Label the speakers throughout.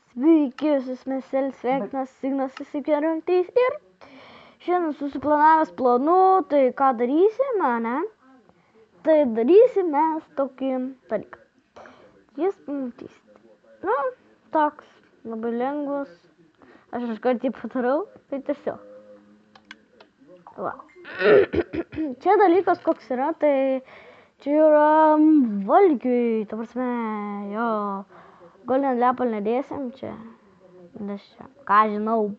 Speaker 1: Sveiki, susmėsėl sveikinas Signas įsikėrantys ir šiandien susiplanavęs planų, tai ką darysime, ne? Tai darysime tokį dalyką. Jis pamatysite. Nu, toks labai lengvas. Aš iškart jį padarau, tai tiesiog. Va. Čia dalykas koks yra, tai čia yra valgiui, ta prasme, jo. Golden lepal nedėsim čia, nes čia, ką žinau,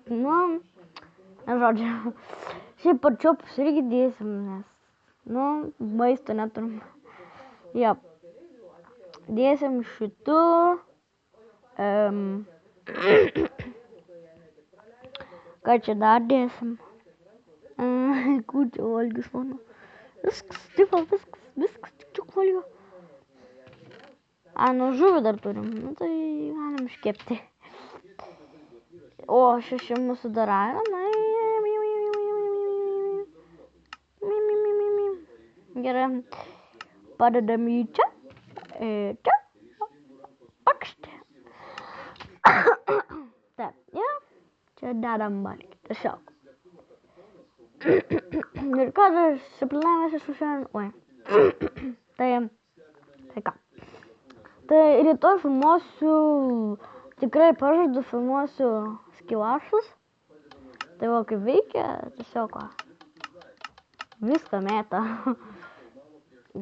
Speaker 1: nu, nežodžiu, šiaip pačiopus irgi dėsim, nes, nu, maisto neturim, jop, dėsim šitų, ką čia dar dėsim, kur čia valgis mano, viskas, tipo, viskas, tik valgio. Nu žuvį dar turim, nu tai galim iškepti. O šeši mūsų dar aina. Gerai, padedam jį čia, čia, pakšt. Taip, ja, čia dedam valgį, tiesiog. Ir ką aš suplanavęs esu šiandien, oi, tai ką. Tai rytoj filmuosiu, tikrai pažadu filmuosiu skivašus. Tai va kaip veikia, tiesiog va, viską meta.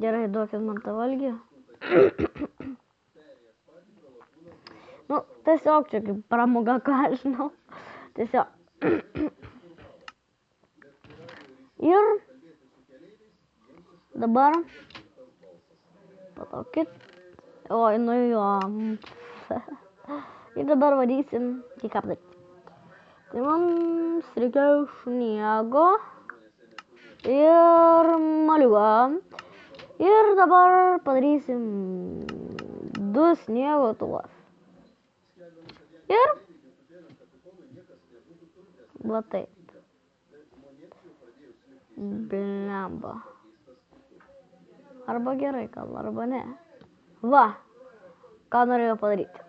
Speaker 1: Gerai, duokit man tą valgį. Nu, tiesiog čia kaip pramoga, ką aš žinau. Tiesiog. Ir dabar palaukit. Oi, nu jo. Ir dabar varysim, tai ką padaryti. Tai mums reikia sniego ir moliūgo. Ir dabar padarysim 2 sniego tuos. Ir va taip. Blemba. Arba gerai, gal arba ne. Va, ką norėjau padaryti.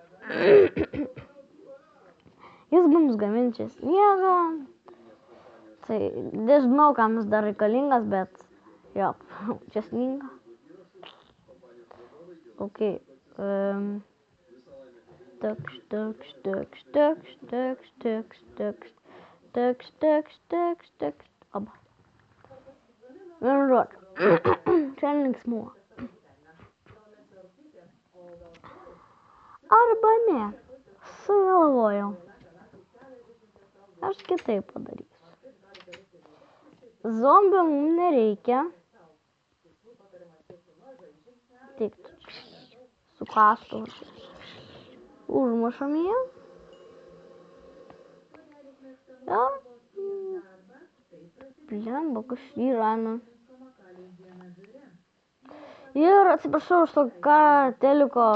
Speaker 1: Jis mums gamins čia sniegą. Tai nežinau, kam jis dar reikalingas, bet jo, čia sninga. Ok. Tekst. Aba. Vienu žodžiu. Šiandien linksmuo. Arba ne, sugalvojau. Aš kitaip padarysiu. Zombio mums nereikia. Tik su kastu užmušam jį. Ir blemba, kas yra. Ir atsiprašau už to teliko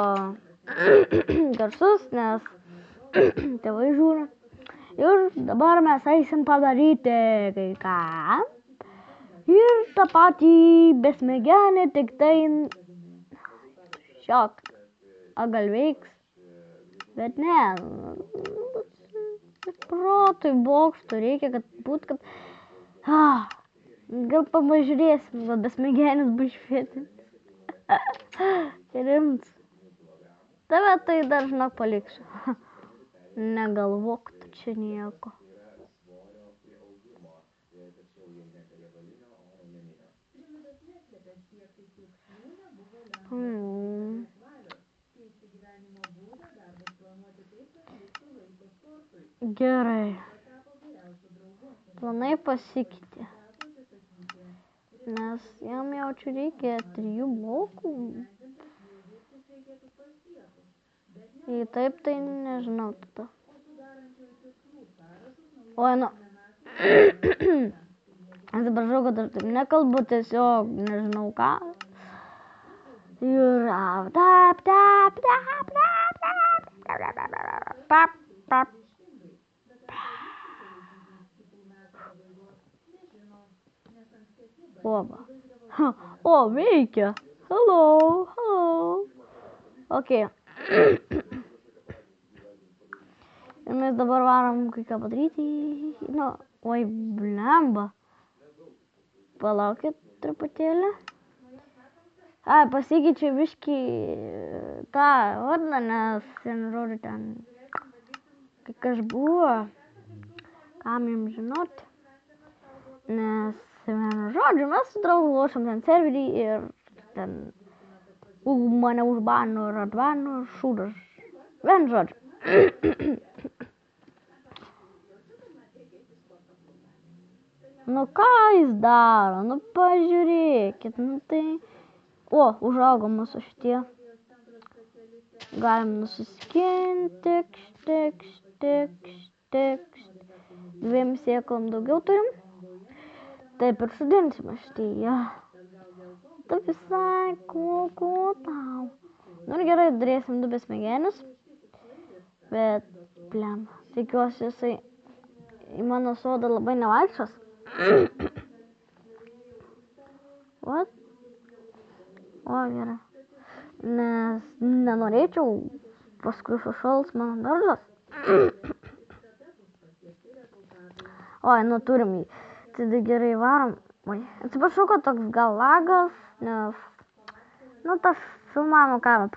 Speaker 1: garsus, nes tėvai žiūri. Ir dabar mes eisim padaryti kai ką. Ir tą patį besmegenį, tik tai šiok. Gal veiks. Bet ne. Protui bokštų reikia, kad būt, kad... Gal pamažiūrėsim, gal besmegenis bus švietinis. Rimts. Tave tai dar žinok paliksiu. Negalvok tu čia nieko. Gerai. Planai pasikeitė. Nes jam jau čia reikia 3 blokų. Jei taip, tai nežinau tada. Oi, nu. Atsiprašau, kad aš taip nekalbu, tiesiog nežinau ką. Ir Oba. O, veikia. Hello. Ok. mes dabar varom kai ką padaryti. Nu, oi, blemba. Palaukit truputėlį. Ai, pasikeičiu biškį tą vardą, nes, žodžiu, ten kai kas buvo, kam jums žinoti. Nes, žodžiu, mes su draugu lošam ten serverį ir ten mane užbano ir atvano šūdas. Vien žodžiu. Nu ką jis daro, nu pažiūrėkit, nu tai... O, užaugo mūsų šitie. Galim nusiskinti, tekšt. 2 sėklom daugiau turim. Taip ir sudinsime šitie. Tai visai ko tau. Nu ir gerai, darėsim 2 besmegenius. Bet, blem, tikiuosi jisai į mano sodą labai nevaikščios. What? O, gerai. Nes nenorėčiau, paskui sušals mano daržas. Oi, nu turim jį. Tai gerai varom. Oi, atsiprašau, kad toks gal lagas, nes... Nu, tas filmavimo kamera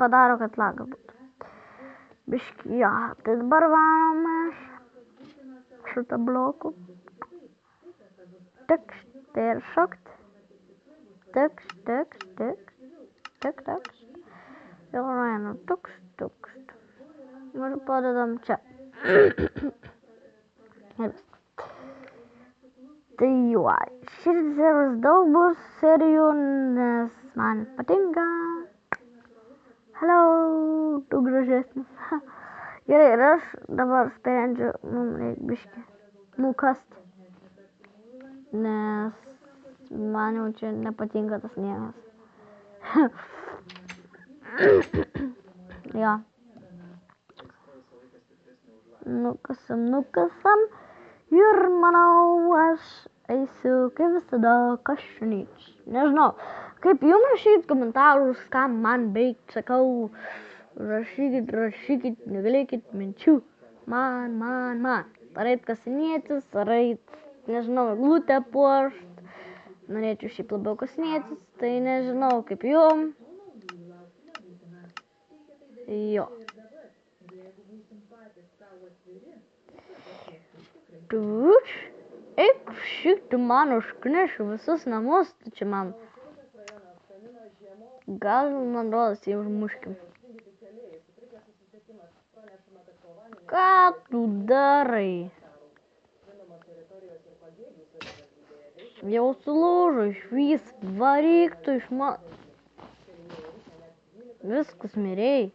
Speaker 1: padaro, kad lagas būtų. Biški, jo, tai dabar varome šitą blokų. Tekšt ir šokt. Tekšt. Ir raina, tukšt. Ir padedam čia. Ir viskas. Tai jo, šitas serveris daug bus serijų, nes man patinka. Hello, tu gražesnis. Gerai, ir aš dabar sprendžiu, mums reikia biškį nukasti. Nes man jau čia nepatinka tas sniegas. Jo. Nukasam. Ir manau, aš eisiu kaip visada kašinėč. Nežinau, kaip jums rašykit komentarus, ką man beik, sakau. Rašykit, negalėkit minčių. Man. Ar eit kasinėtis, ar eit, nežinau, eglutę puošt. Norėčiau šiaip labiau kasinėtis, tai nežinau, kaip jum. Jo. Eik šikti man užknešiu visus namus, tai čia man. Gal man rodos jį užmuškim. Ką tu darai? Jau sulūžo išvys, varyk tu iš man. Viskas mirėjai.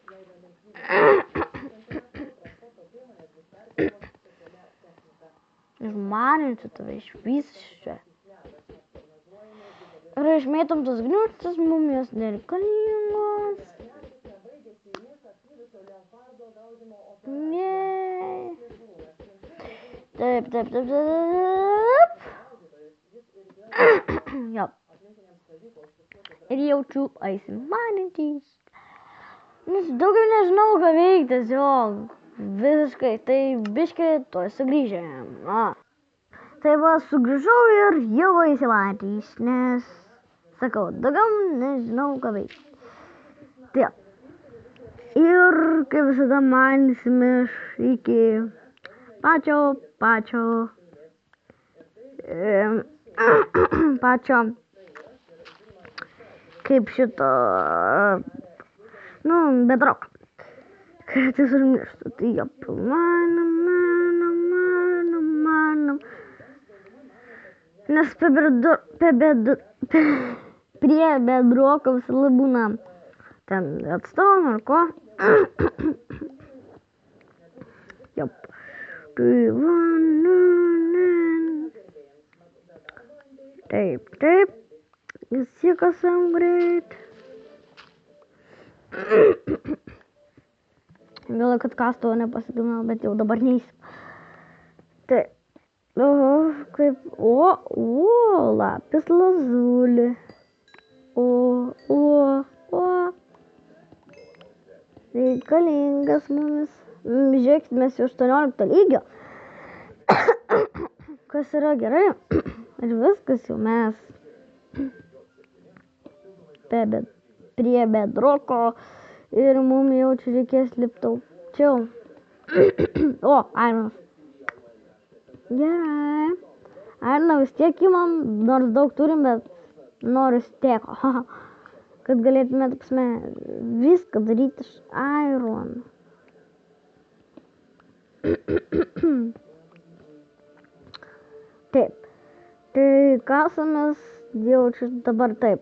Speaker 1: Išmaninsiu tave išvys čia. Ir išmėtom tas gniužtas, mumijos nereikalingos. Ne. Taip. Jo. Ir jaučiu eisim manintys. Nes daugiau nežinau, ką veikti, tiesiog. Visiškai, tai biškai to sugrįžėm. Tai va, sugrįžau ir jau įsimatys, nes, sakau, daugiau nežinau, ką veikti. Tai jo. Ir kaip visada mansimės iki pačio, kaip šito, bedrock. Kartais užmirštu, tai jo, manam. Nes prie bedrocko visada būna ten atstovų ar ko. Jop. Taip. Įsikasam greit. Gal kad kastuvo nepasigaminau, bet jau dabar neįsim. Tai. Kaip. Lapis lazuli. Reikalingas mumis. Žiūrėkit, mes jau 18 lygio. Kas yra gerai. Ir viskas jau mes prie bedroko. Ir mums jau čia reikės lipti aukščiau. O, Ironas. Gerai. Ironą vis tiek imam, nors daug turim, bet noriu steko. Kad galėtume, viską daryti iš Irono. Taip. Tai kasamės jau čia dabar taip.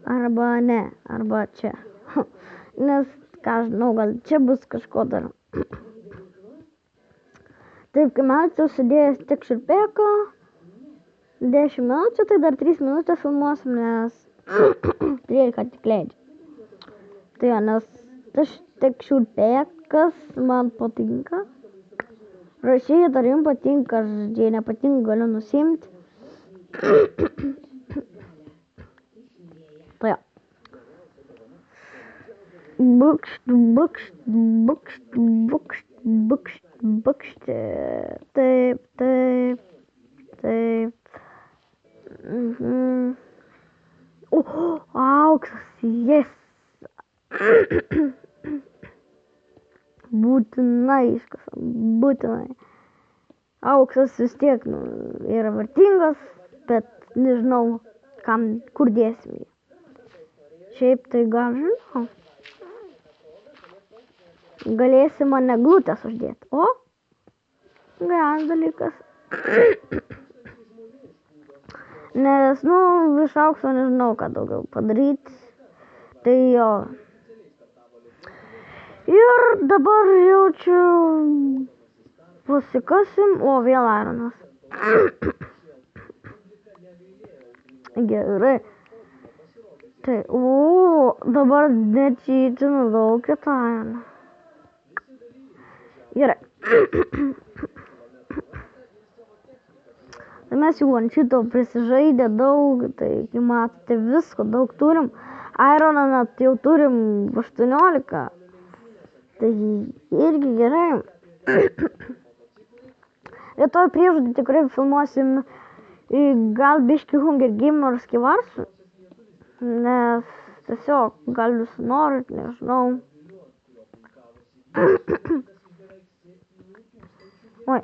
Speaker 1: Arba ne, arba čia. Nes, ką žinau, gal čia bus kažko dar. Taip, kai matau sudėjęs tik širpėko, 10 minučių, tai dar 3 minutės filmuosim, nes 13 tik leidžia. Tai jo, nes aš tik širpėkas man patinka. Rašykit, ar jums patinka, jei nepatinka, galiu nusimti. Tai jo. Bukšt. Taip. Auksas, yes. Būtinai iškasam, būtinai. Auksas vis tiek yra vertingas, bet nežinau, kur dėsim jį. Šiaip tai gal žinau. Galėsim man eglutės uždėti. O, geras dalykas. Nes, iš aukso nežinau, ką daugiau padaryti. Tai jo. Ir dabar jaučiu pasikasim. O, vėl Ironas. Gerai. Tai, dabar netyčia daug kitą Ironą. Gerai. Tai mes jau ant šito prisižaidę daug, tai kai matote visko daug turim. Ironą net jau turim 18. Tai irgi gerai. Rytoj priežodį tikrai filmuosim gal biškį Hunger Games Skivarsų. Nes tiesiog gal jūs norit, nežinau. Oi.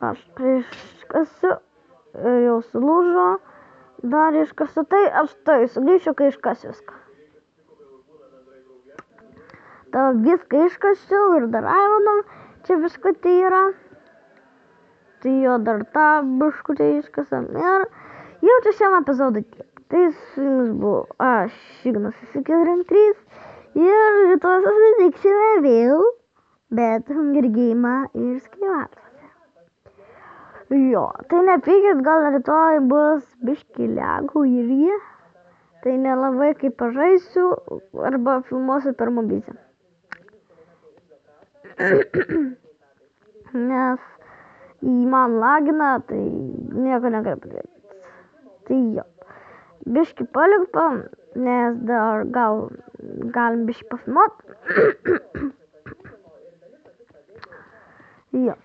Speaker 1: Aš iškasiu, jau sulūžo, dar iškasiu, tai aš tai sugrįšiu, kai iškasiu viską. Ta viską iškasiu ir dar Ironą čia biškutį yra. Tai jo dar tą biškutį iškasiam ir jau čia šiam epizodui tiek. Tai su jumis buvo aš, Ignas Isi43 ir rytoj susitiksime vėl, bet Hunger Games ir Skivarsą. Jo, tai nepykit, gal rytoj bus biškį legų ir jie. Tai nelabai kaip pažaisiu arba filmuosiu per mobilę. Nes man lagina, tai nieko negaliu padaryti. Tai jo, biškį palikto, nes dar galim biškį pafilmuot. Jo,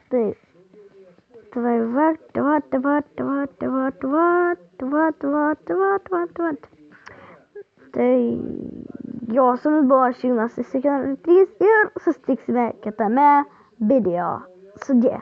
Speaker 1: tai Tai jo, su jumis buvo Ignas Isi43 ir susitiksime kitame video. Sudie.